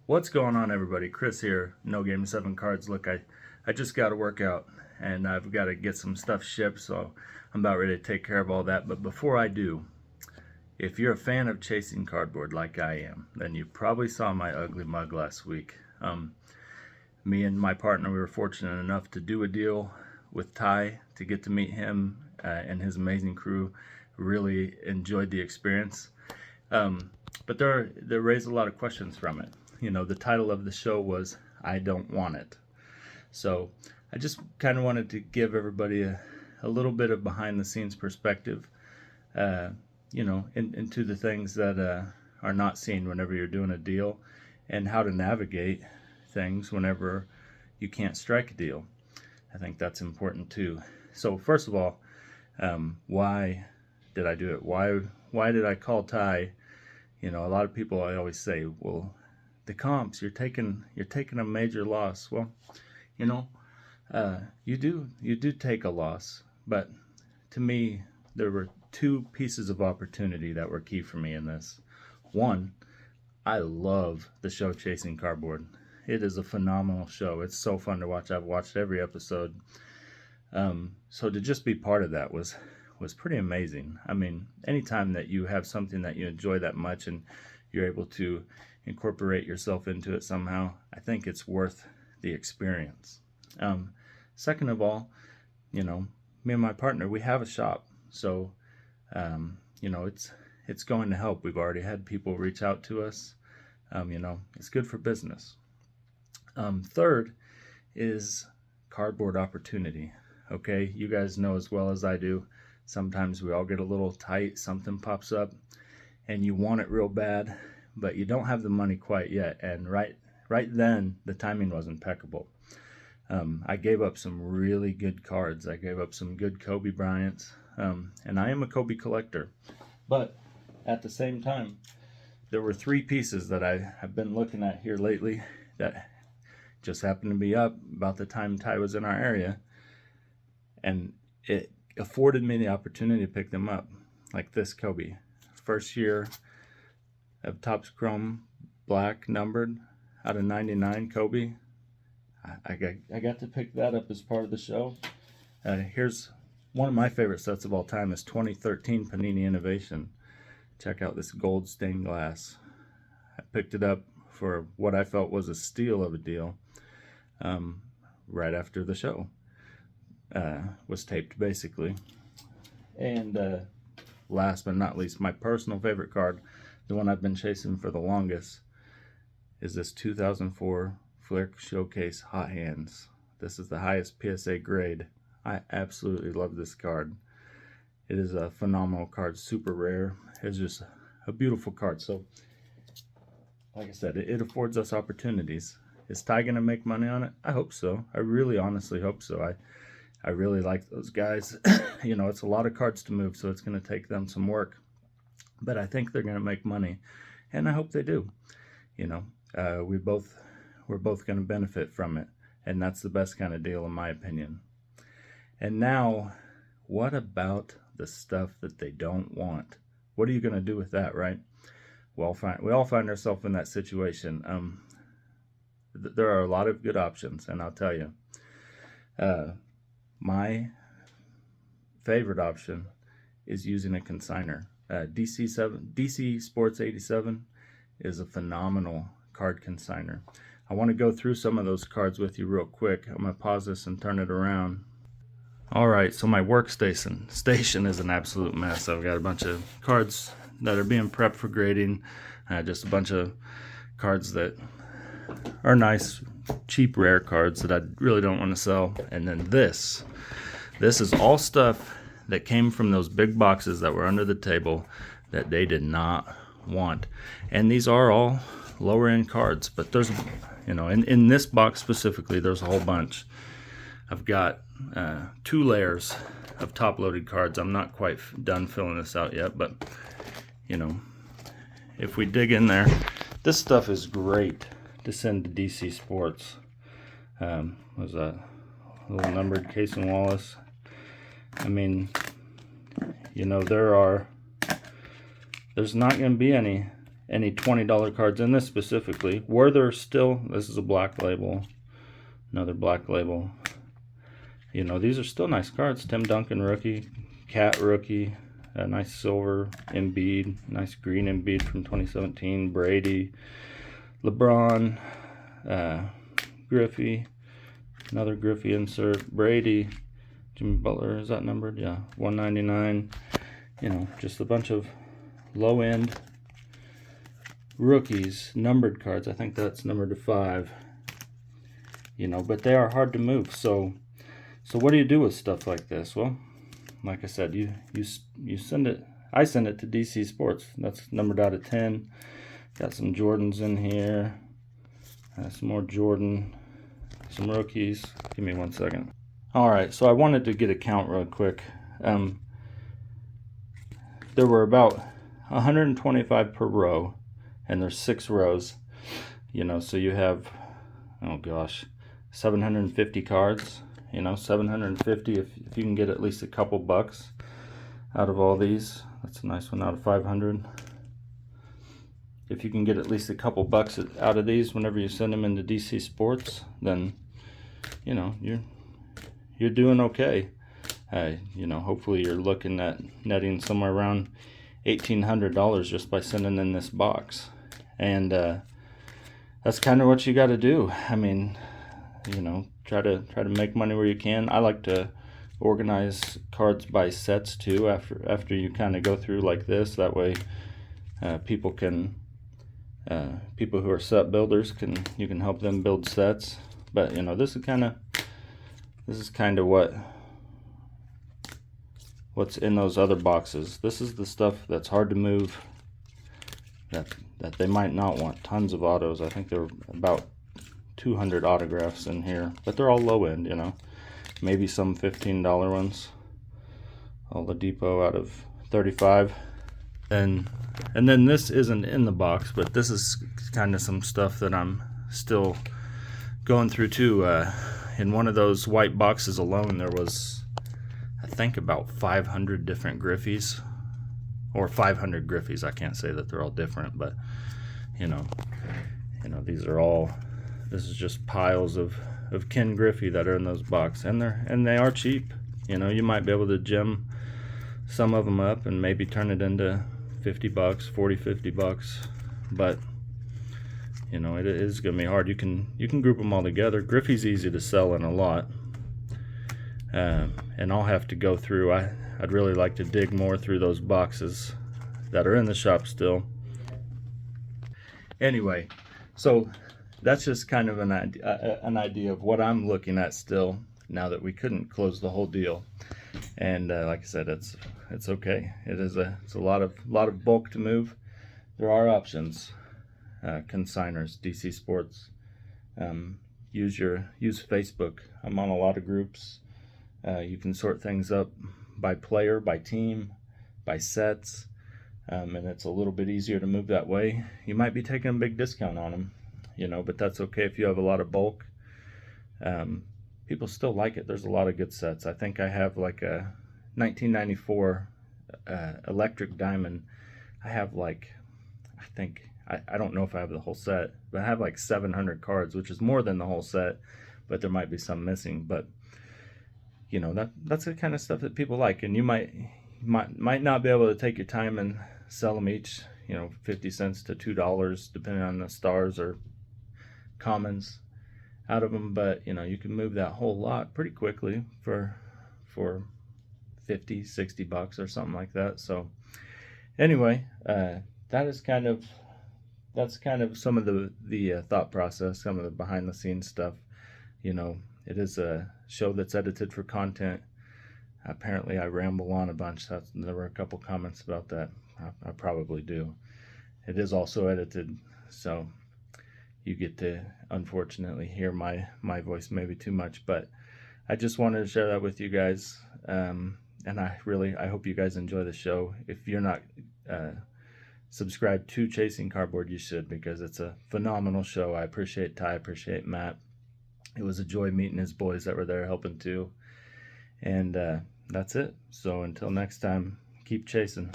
What's going on, everybody? Chris here, No Game 7 Cards. Look, I just got to work out and I've got to get some stuff shipped, so I'm about ready to take care of all that. But before I do, if you're a fan of chasing cardboard like I am, then you probably saw my ugly mug last week. Me and my partner, we were fortunate enough to do a deal with Ty to get to meet him and his amazing crew. Really enjoyed the experience. But there raised a lot of questions from it. You know, the title of the show was I Don't Want It. So I just kind of wanted to give everybody a little bit of behind the scenes perspective, into the things that are not seen whenever you're doing a deal, and how to navigate things whenever you can't strike a deal. I think that's important too. So first of all, why did I do it? Why did I call Ty? You know, a lot of people, I always say, well, the comps, you're taking a major loss. Well, you know, you do take a loss, but to me, there were two pieces of opportunity that were key for me in this. One, I love the show Chasing Cardboard. It is a phenomenal show. It's so fun to watch. I've watched every episode. So to just be part of that was pretty amazing. I mean, anytime that you have something that you enjoy that much and you're able to incorporate yourself into it somehow, I think it's worth the experience. Second of all, you know, me and my partner, we have a shop. So, it's going to help. We've already had people reach out to us. It's good for business. Third is cardboard opportunity. Okay, you guys know as well as I do, sometimes we all get a little tight, something pops up, and you want it real bad, but you don't have the money quite yet. And right then, the timing was impeccable. I gave up some really good cards. I gave up some good Kobe Bryants, and I am a Kobe collector. But at the same time, there were three pieces that I have been looking at here lately that just happened to be up about the time Ty was in our area, and it afforded me the opportunity to pick them up. Like this Kobe, first year of Topps Chrome Black numbered out of 99 Kobe. I got to pick that up as part of the show. Here's one of my favorite sets of all time is 2013 Panini Innovation. Check out this gold stained glass. I picked it up for what I felt was a steal of a deal right after the show was taped, basically. And last but not least, my personal favorite card, the one I've been chasing for the longest, is this 2004 Flick Showcase Hot Hands. This is the highest PSA grade. I absolutely love this card. It is a phenomenal card, super rare. It's just a beautiful card. So, like I said, it affords us opportunities. Is Ty gonna make money on it? I hope so. I really honestly hope so. I really like those guys. It's a lot of cards to move, so it's gonna take them some work. But I think they're gonna make money, and I hope they do. We're both gonna benefit from it, and that's the best kind of deal in my opinion. And now, what about the stuff that they don't want? What are you gonna do with that, right? We all find ourselves in that situation. There are a lot of good options, and I'll tell you, my favorite option is using a consigner. DC Sports 87 is a phenomenal card consigner. I want to go through some of those cards with you real quick. I'm going to pause this and turn it around. Alright, so my workstation is an absolute mess. I've got a bunch of cards that are being prepped for grading. Just a bunch of cards that are nice, cheap, rare cards that I really don't want to sell. And then this is all stuff that came from those big boxes that were under the table that they did not want. And these are all lower end cards, but there's, in this box specifically, there's a whole bunch. I've got 2 layers of top loaded cards. I'm not quite done filling this out yet, but if we dig in there, this stuff is great to send to DC Sports. Was a little numbered Cason Wallace. I mean, there's not going to be any any $20 cards in this specifically. Were there still, this is a black label, another black label. You know, these are still nice cards. Tim Duncan rookie, Cat rookie, a nice silver Embiid, nice green Embiid from 2017, Brady, LeBron, Griffey, another Griffey insert, Brady, Jimmy Butler, is that numbered? Yeah, 199. You know, just a bunch of low-end rookies, numbered cards. I think that's numbered to 5. You know, but they are hard to move. So what do you do with stuff like this? Well, like I said, you send it. I send it to DC Sports. That's numbered out of 10. Got some Jordans in here. Some more Jordan. Some rookies. Give me 1 second. All right, so I wanted to get a count real quick. There were about 125 per row, and there's 6 rows. You know, so you have, oh gosh, 750 cards. You know, 750 if you can get at least a couple bucks out of all these. That's a nice one out of 500. If you can get at least a couple bucks out of these whenever you send them into DC Sports, then, you know, you're doing okay. You know, hopefully you're looking at netting somewhere around $1,800 just by sending in this box. And that's kind of what you got to do. I mean, you know, try to make money where you can. I like to organize cards by sets too after you kind of go through like this. That way people who are set builders you can help them build sets. But you know, this is kind of what's in those other boxes. This is the stuff that's hard to move, that they might not want. Tons of autos. I think there are about 200 autographs in here, but they're all low end, you know. Maybe some $15 ones. Oladipo out of 35. And then this isn't in the box, but this is kind of some stuff that I'm still going through too. In one of those white boxes alone, there was, I think, about 500 different Griffies, or 500 Griffies. I can't say that they're all different, but you know, these are all. This is just piles of Ken Griffey that are in those boxes, and they are cheap. You know, you might be able to gem some of them up and maybe turn it into $50, $40-50, but you know, it is gonna be hard. You can group them all together. Griffey's easy to sell in a lot, and I'll have to go through. I'd really like to dig more through those boxes that are in the shop still. Anyway, so that's just kind of an idea of what I'm looking at still now that we couldn't close the whole deal. And like I said, it's okay. It's a lot of bulk to move. There are options. Consigners, DC Sports. Use Facebook. I'm on a lot of groups. You can sort things up by player, by team, by sets, and it's a little bit easier to move that way. You might be taking a big discount on them, you know, but that's okay if you have a lot of bulk. People still like it. There's a lot of good sets. I think I have like a 1994 Electric Diamond. I have like, I don't know if I have the whole set, but I have like 700 cards, which is more than the whole set, but there might be some missing. But you know, that's the kind of stuff that people like, and you might not be able to take your time and sell them each, you know, 50 cents to $2, depending on the stars or commons out of them, but you know, you can move that whole lot pretty quickly for $50-60 or something like that. So anyway, that's kind of some of the thought process, some of the behind the scenes stuff. You know, it is a show that's edited for content. Apparently I ramble on a bunch. There were a couple comments about that. I probably do. It is also edited, so you get to unfortunately hear my voice maybe too much, but I just wanted to share that with you guys. And I hope you guys enjoy the show. If you're not subscribed to Chasing Cardboard, you should, because it's a phenomenal show. I appreciate Ty, I appreciate Matt. It was a joy meeting his boys that were there helping too. And that's it. So until next time, keep chasing.